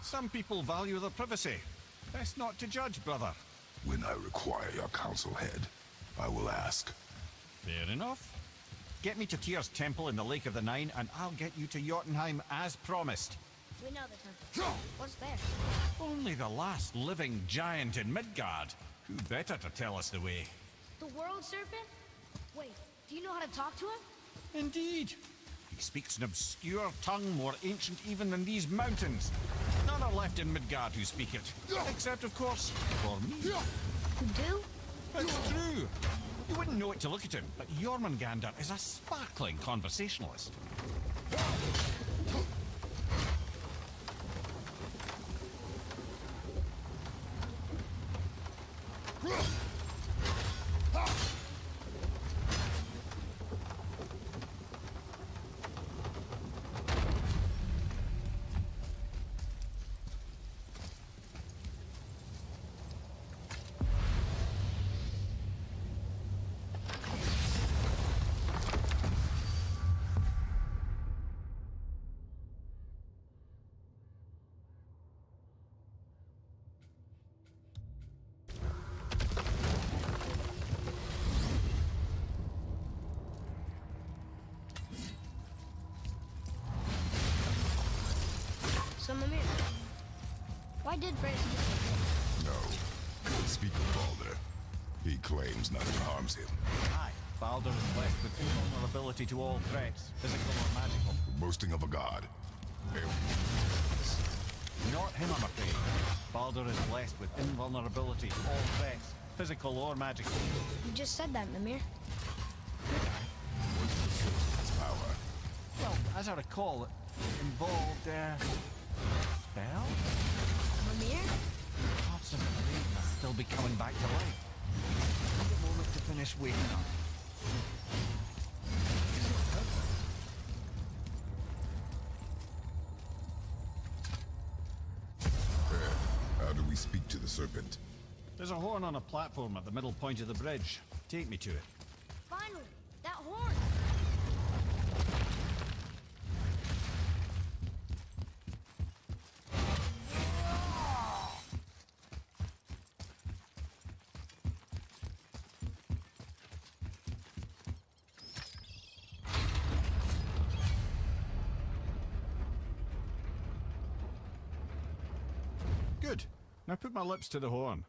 Some people value their privacy. Best not to judge, brother. When I require your council head, I will ask. Fair enough. Get me to Tyr's temple in the Lake of the Nine, and I'll get you to Jotunheim as promised. We know the temple. What's there? Only the last living giant in Midgard. Who better to tell us the way? The world serpent? Wait, do you know how to talk to him? Indeed. He speaks an obscure tongue more ancient even than these mountains. None are left in Midgard who speak it. Except, of course, for me. You do? It's true. You wouldn't know it to look at him, but Jormungandr is a sparkling conversationalist. So, Mimir, why did Kratos do something? No. Speak of Baldur. He claims nothing harms him. Aye, Baldur is blessed with invulnerability to all threats, physical or magical. Boasting of a god. Not him, I'm afraid. Baldur is blessed with invulnerability to all threats, physical or magical. You just said that, Mimir. What's the source of his power? Well, as I recall, it involved, spell? Mimir? Parts of the brain must still be coming back to life. Take a moment to finish waking up. How do we speak to the serpent? There's a horn on a platform at the middle point of the bridge. Take me to it. Finally, that horn! Good. Now put my lips to the horn.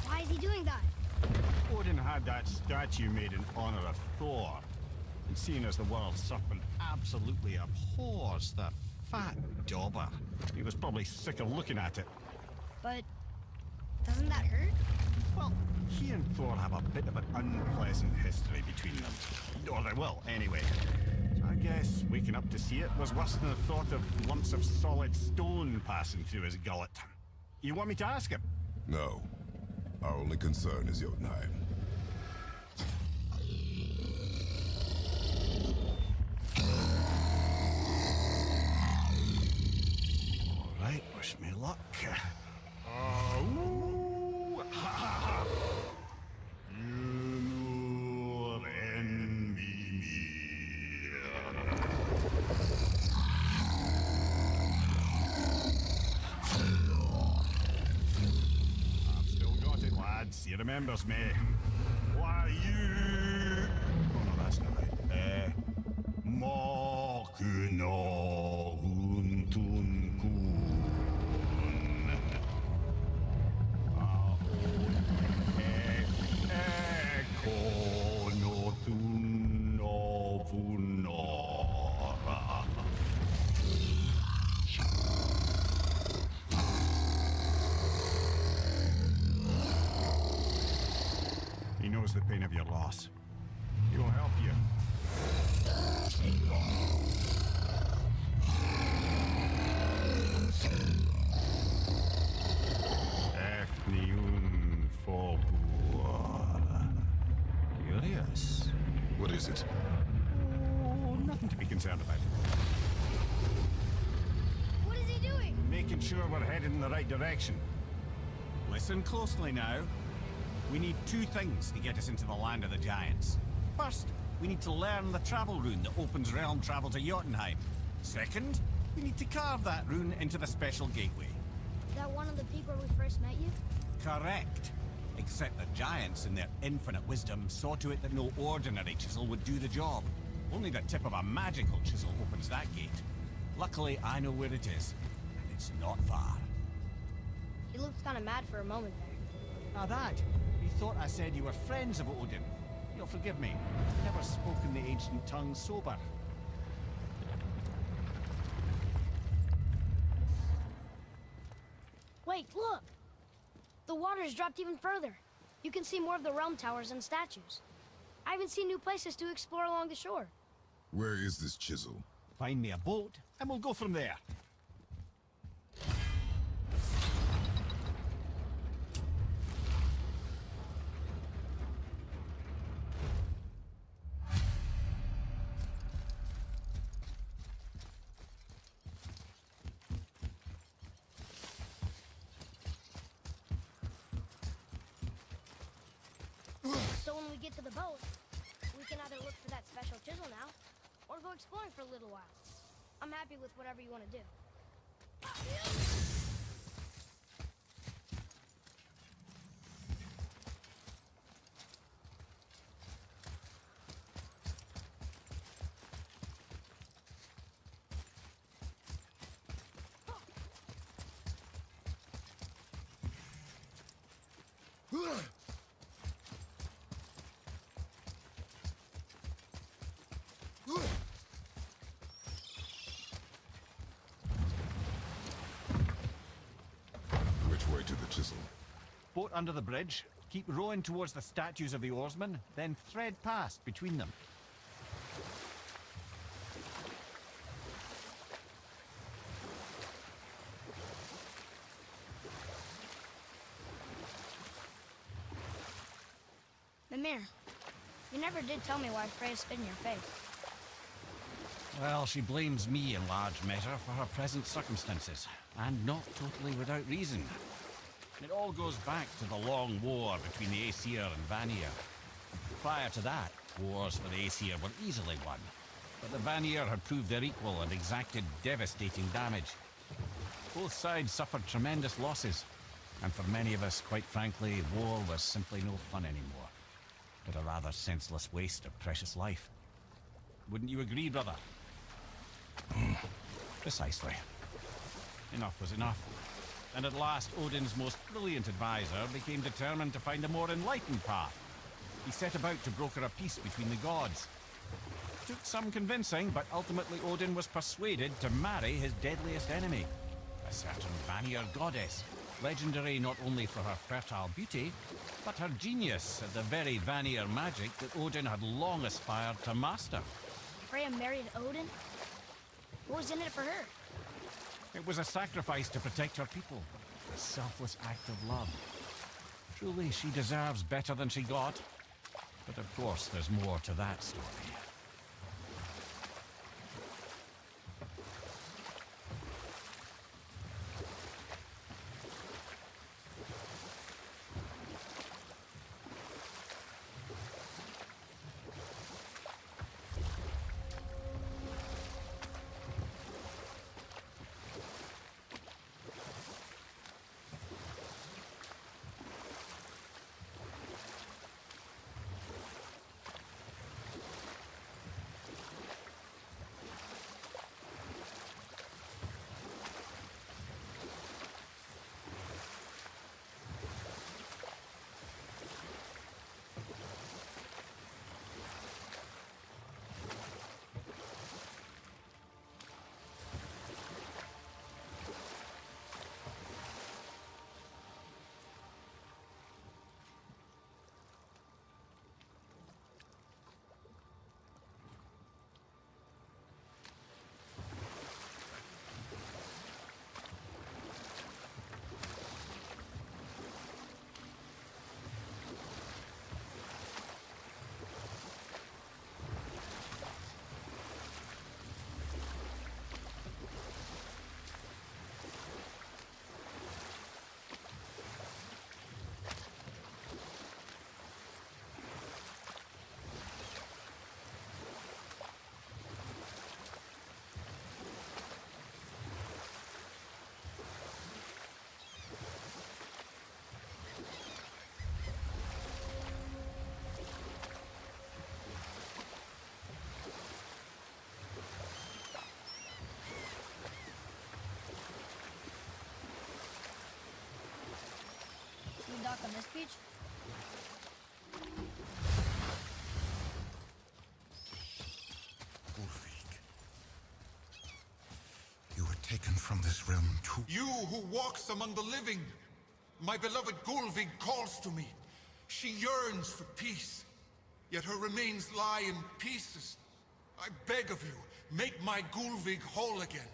Why is he doing that? Odin had that statue made in honor of Thor. And seeing as the world serpent absolutely abhors the fat dauber, he was probably sick of looking at it. But doesn't that hurt? Well, he and Thor have a bit of an unpleasant history between them. Or they will, anyway. So I guess waking up to see it was worse than the thought of lumps of solid stone passing through his gullet. You want me to ask him? No. Our only concern is Jotunheim. All right, wish me luck. Ooh, ha, ha, ha. You envy me. I've still got it, lads. He remembers me. Why you? Oh no, that's not right. Mokuno Huntun Kun. Eko no Thun no Vunora. He knows the pain of your loss. He will help you. is it? Oh, nothing to be concerned about. What is he doing? Making sure we're headed in the right direction. Listen closely now. We need two things to get us into the land of the giants. First, we need to learn the travel rune that opens realm travel to Jotunheim. Second, we need to carve that rune into the special gateway. Is that one of the peak where we first met you? Correct. Except the giants, in their infinite wisdom, saw to it that no ordinary chisel would do the job. Only the tip of a magical chisel opens that gate. Luckily, I know where it is, and it's not far. He looked kind of mad for a moment there. Now that, you thought I said you were friends of Odin. You'll forgive me. I've never spoken the ancient tongue sober. Wait, look! The water's dropped even further. You can see more of the realm towers and statues. I even see new places to explore along the shore. Where is this chisel? Find me a boat, and we'll go from there. So when we get to the boat, we can either look for that special chisel now, or go exploring for a little while. I'm happy with whatever you want to do. Which way to the chisel? Boat under the bridge. Keep rowing towards the statues of the oarsmen, then thread past between them. Mimir, you never did tell me why Freya spit in your face. Well, she blames me in large measure for her present circumstances, and not totally without reason. It all goes back to the long war between the Aesir and Vanir. Prior to that, wars for the Aesir were easily won, but the Vanir had proved their equal and exacted devastating damage. Both sides suffered tremendous losses, and for many of us, quite frankly, war was simply no fun anymore, but a rather senseless waste of precious life. Wouldn't you agree, brother? Precisely. Enough was enough. And at last, Odin's most brilliant advisor became determined to find a more enlightened path. He set about to broker a peace between the gods. Took some convincing, but ultimately Odin was persuaded to marry his deadliest enemy, a certain Vanir goddess, legendary not only for her fertile beauty, but her genius at the very Vanir magic that Odin had long aspired to master. Freya married Odin? What was in it for her? It was a sacrifice to protect her people, a selfless act of love. Truly, she deserves better than she got. But of course, there's more to that story. rock on this beach? Ulfik. You were taken from this realm too. You who walks among the living! My beloved Gulvig calls to me. She yearns for peace, yet her remains lie in pieces. I beg of you, make my Gulvig whole again.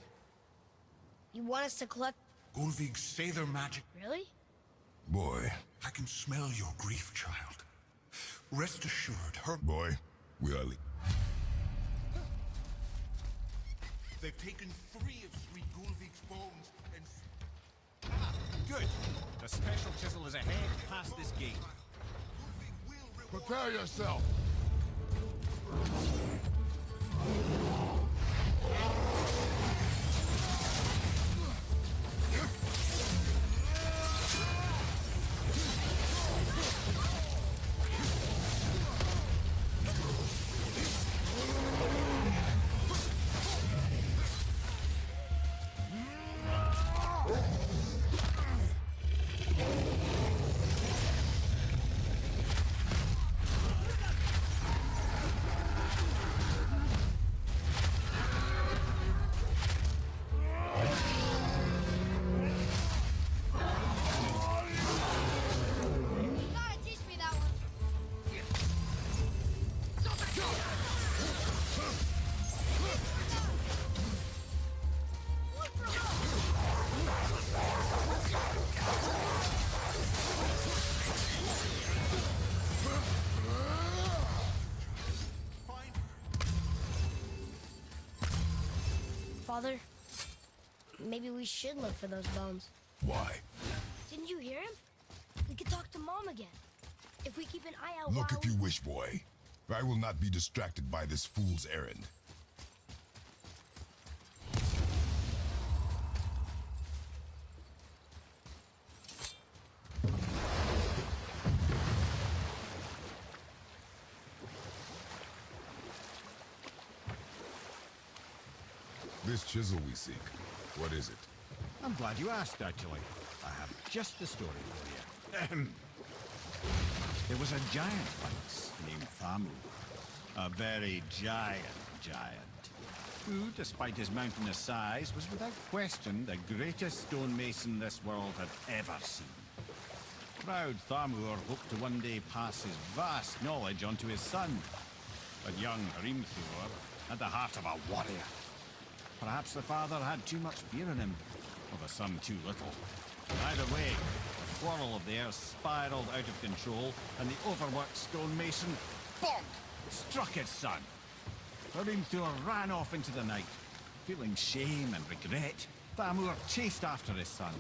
You want us to collect... Gulvig's Sather magic. Really? Boy, I can smell your grief, child. Rest assured, her... boy, we are They've taken 3 of sweet Gulvig's bones and... Good. The special chisel is ahead past this gate. Gulvig will reward... Prepare yourself! You gotta teach me that one. Look for her! Find her. Father, maybe we should look for those bones. Why? Didn't you hear him? We could talk to Mom again. If we keep an eye out Look while if you wish, boy. I will not be distracted by this fool's errand. This chisel we seek, what is it? I'm glad you asked, actually. I have just the story for you. There was a giant once named Thamu. A very giant, who, despite his mountainous size, was without question the greatest stonemason this world had ever seen. Proud Thamur hoped to one day pass his vast knowledge onto his son. But young Hrimthur had the heart of a warrior. Perhaps the father had too much fear in him, or the son too little. Either way, the quarrel of theirs spiraled out of control, and the overworked stonemason, bonk, struck his son. Hrimthur ran off into the night. Feeling shame and regret, Thamur chased after his son,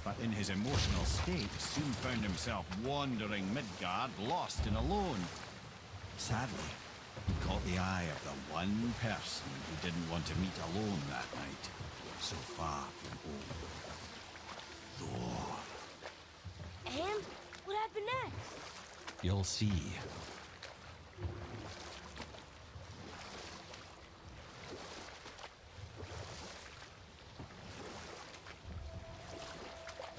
but in his emotional state soon found himself wandering Midgard, lost and alone. Sadly, he caught the eye of the one person who didn't want to meet alone that night, so far from home. Thor. And what happened next? You'll see.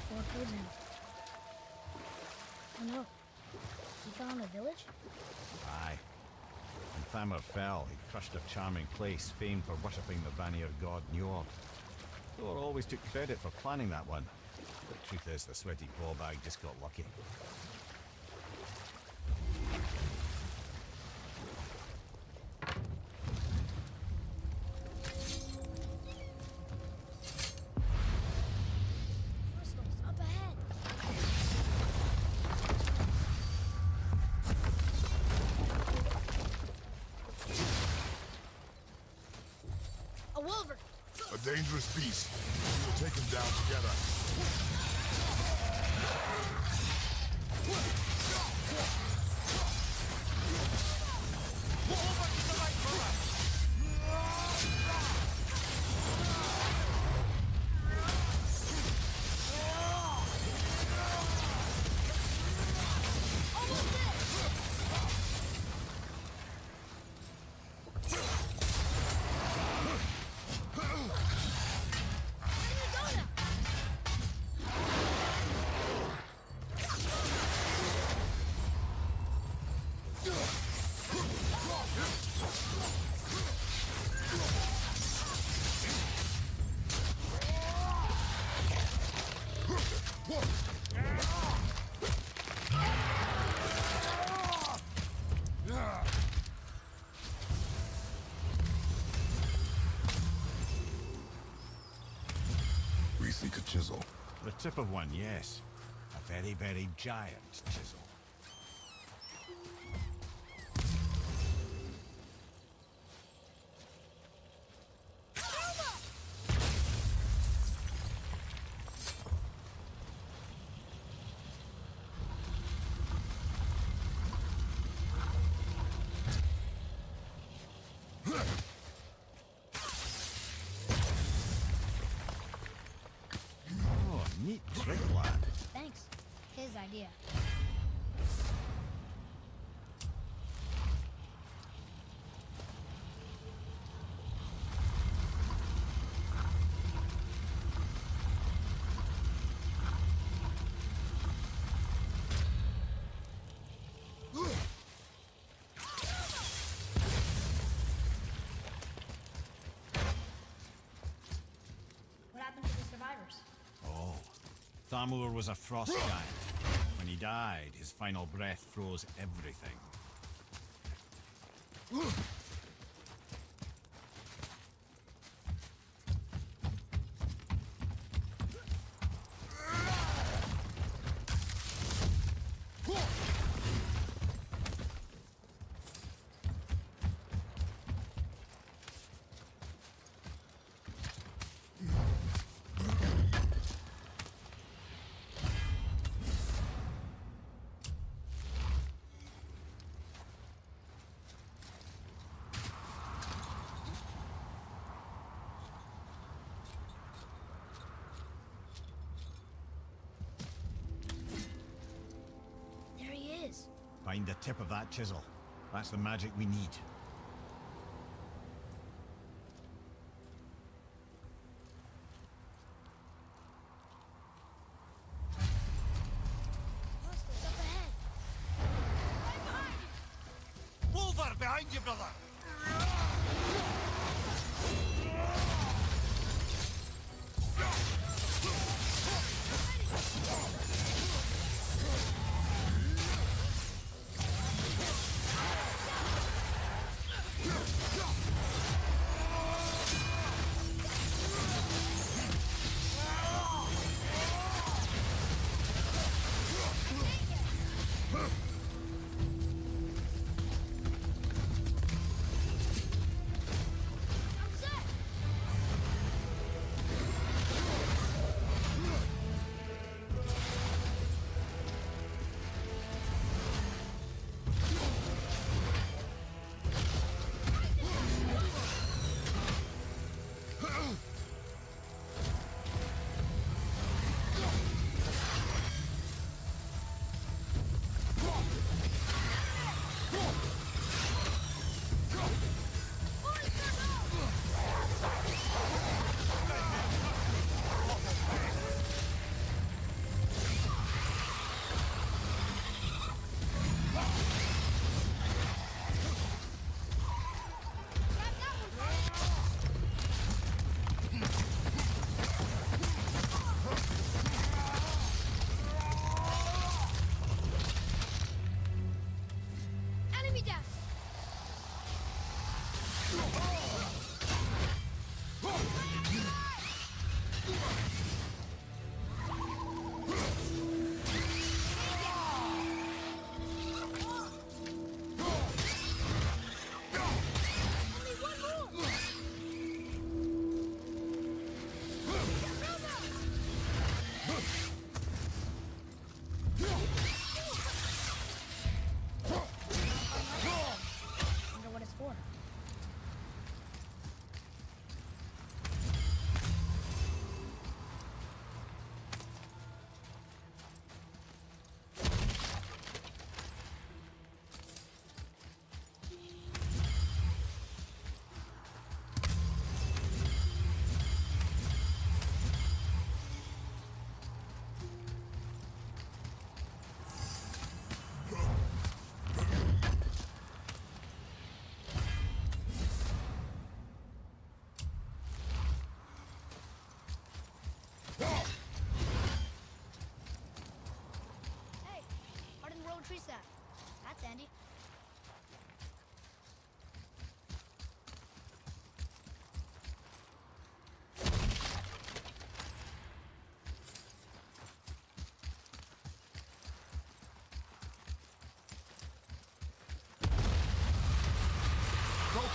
Four codes in. Oh no. You found a village? Aye. When Thamur fell, he crushed a charming place famed for worshipping the Vanir god Njord. Thor always took credit for planning that one. The truth is, the sweaty ball-bag just got lucky. Crystals up ahead. A wolver. A dangerous beast. We will take him down together. make a chisel. The tip of one, yes. A very, very giant chisel. Oh, neat trick, lad. Thanks. His idea. What happened to the survivors? Oh, Thamur was a frost giant. When he died, his final breath froze everything. There he is. Find the tip of that chisel. That's the magic we need. It's up ahead. Wolver, behind you, brother! I'm set. Enemy down. Only one more. Wonder what it's for. Hey, hardened road tree sap. That's handy.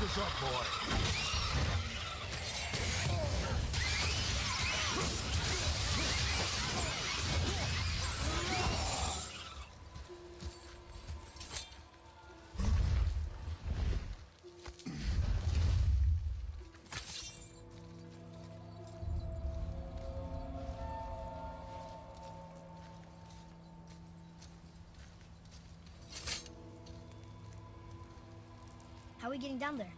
Push up, boy. How are we getting down there?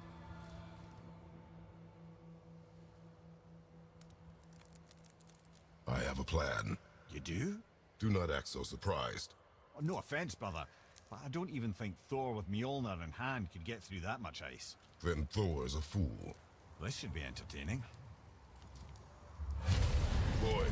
I have a plan. You do? Do not act so surprised. Oh, no offense, brother, but I don't even think Thor with Mjolnir in hand could get through that much ice. Then Thor is a fool. This should be entertaining. Boy,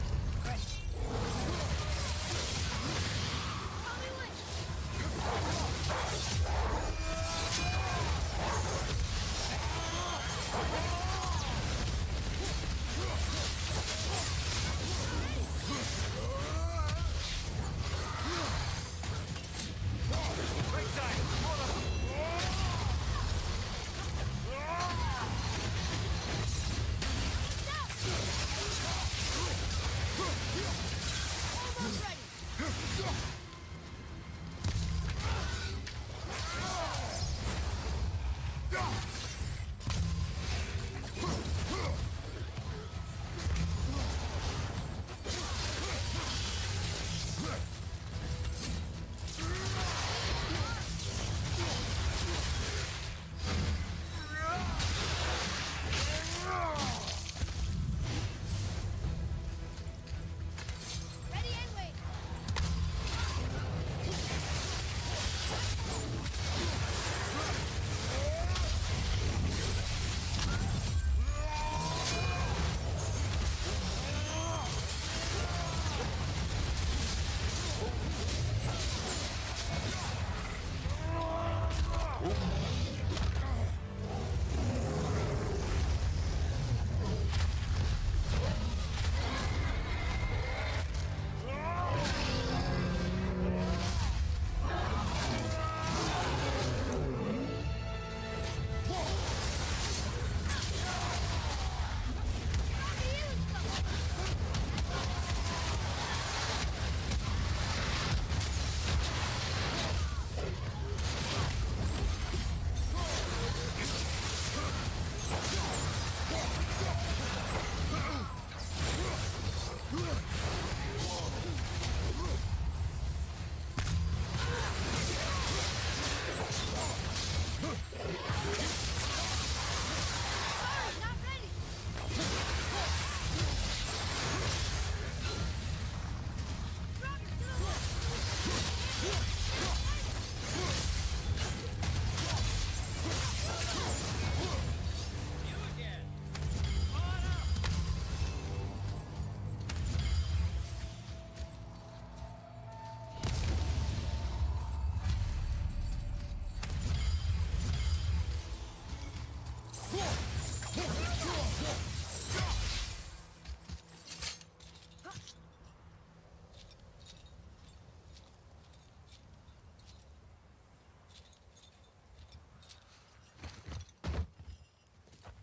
Ready and wait. Not ready.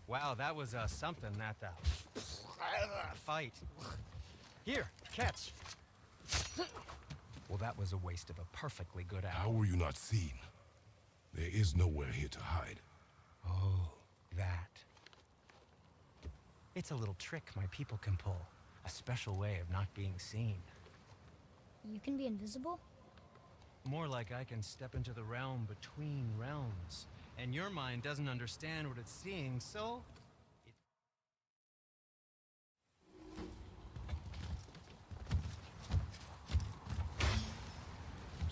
Wow, that was something, that fight. Here, catch. Well, that was a waste of a perfectly good how hour. were you not seen? There is nowhere here to hide. Oh, that. It's a little trick my people can pull. A special way of not being seen. You can be invisible? More like I can step into the realm between realms. And your mind doesn't understand what it's seeing, so...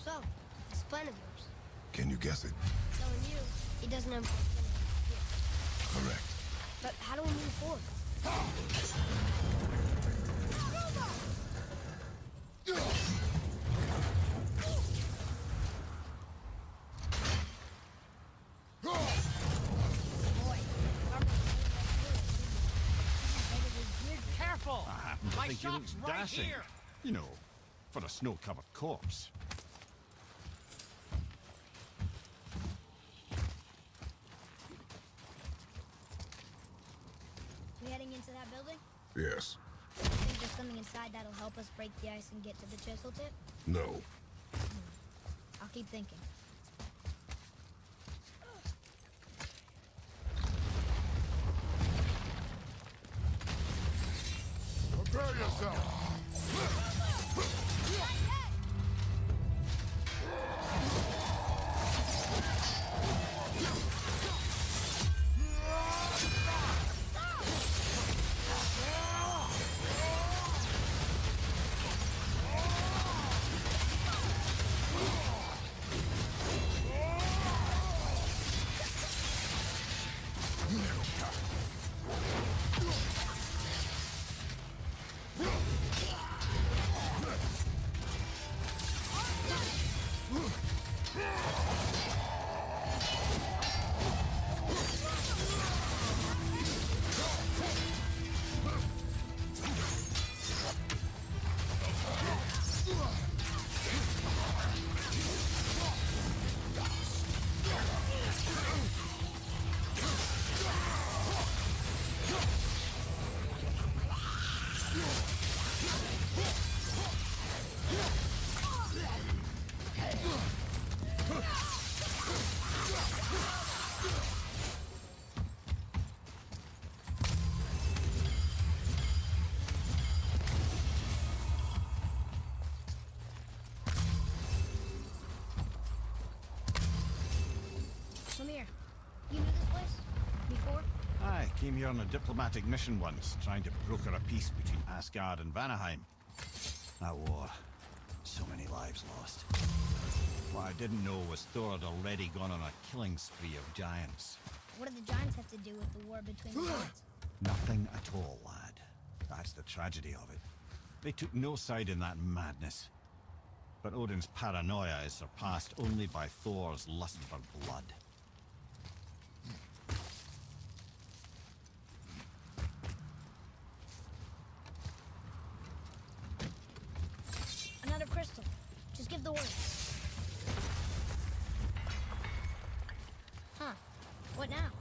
So, this plan of yours. Can you guess it? Telling you, he doesn't have here. Correct. But how do we move forward? Boy, Careful! I happen to My think he looks shop's right dashing. here! You know, for a snow-covered corpse. building? Yes. Think there's something inside that'll help us break the ice and get to the chisel tip? No. I'll keep thinking. Prepare yourself! Come here. You knew this place? Before? I came here on a diplomatic mission once, trying to broker a peace between Asgard and Vanaheim. That war. So many lives lost. What I didn't know was Thor had already gone on a killing spree of giants. What do the giants have to do with the war between the gods? Nothing at all, lad. That's the tragedy of it. They took no side in that madness. But Odin's paranoia is surpassed only by Thor's lust for blood. Another crystal. Just give the word. Huh. What now?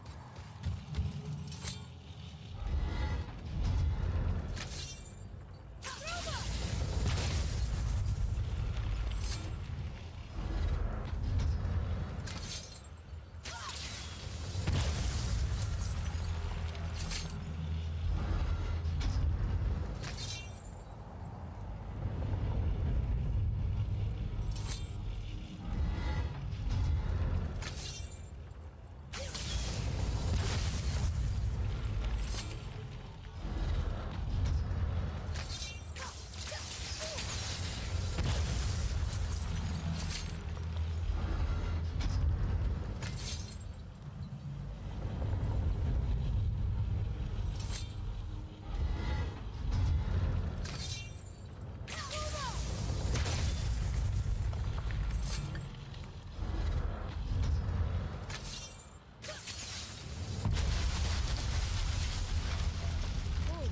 Ooh,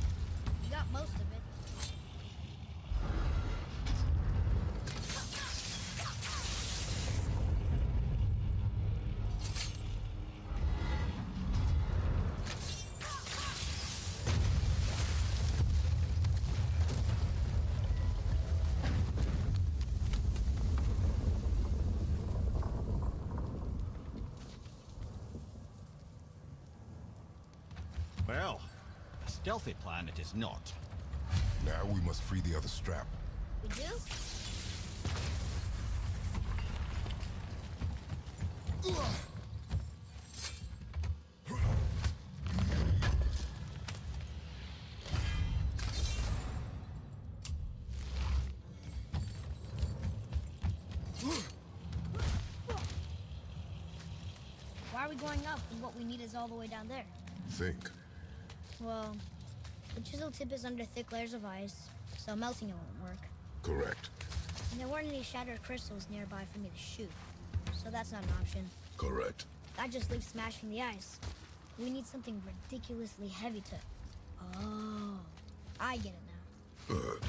you got most of it. Well, a stealthy plan it is not. Now we must free the other strap. We do? Why are we going up when what we need is all the way down there? Think. Well, the chisel tip is under thick layers of ice, so melting it won't work. Correct. And there weren't any shattered crystals nearby for me to shoot, so that's not an option. Correct. That just leaves smashing the ice. We need something ridiculously heavy to... Oh, I get it now. Good.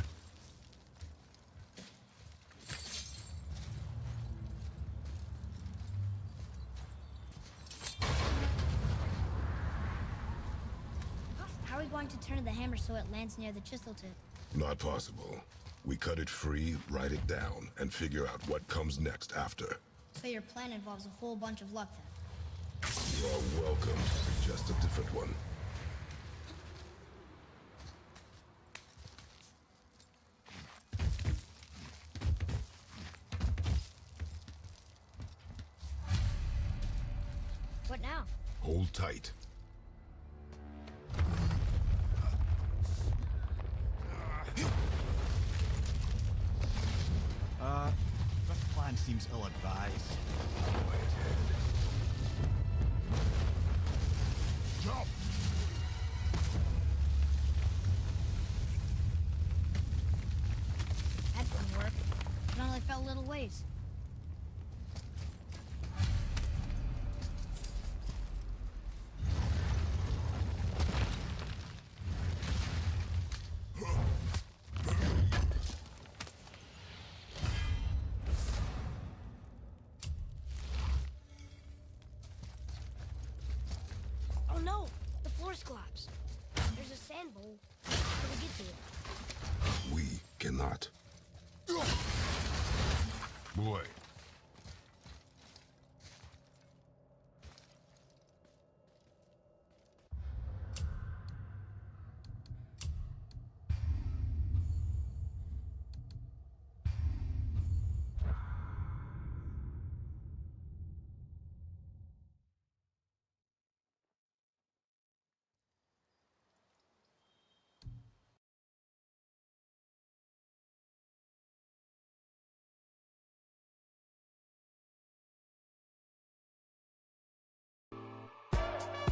How are we going going to turn the hammer so it lands near the chisel tip? Not possible. We cut it free, write it down, and figure out what comes next after. So your plan involves a whole bunch of luck then. You are welcome to suggest a different one. What now? Hold tight. This plan seems ill-advised. Jump! That didn't work. It only fell little ways. Oh no! The floor's collapsed. There's a sand bowl. How do we get to it? We cannot. Boy,